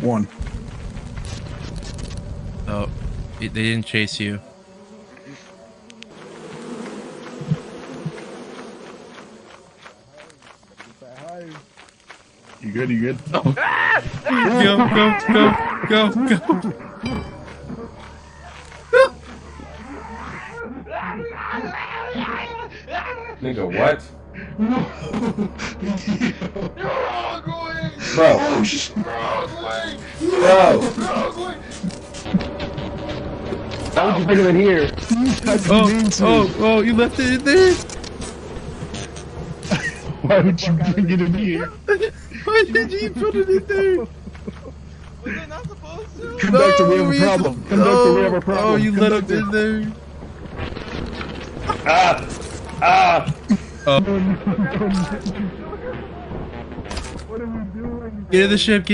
One. Oh, they didn't chase you. You good? You good? Oh. Go. Nigga, what? Bro. How would you bring him in here? Oh, you left it in there? Why would you bring it in here? Why did you put it in there? Was it not supposed to? Conductor, we have a problem. Conductor, we have a problem. Oh, you let him Conductor. in there. What Get in the ship,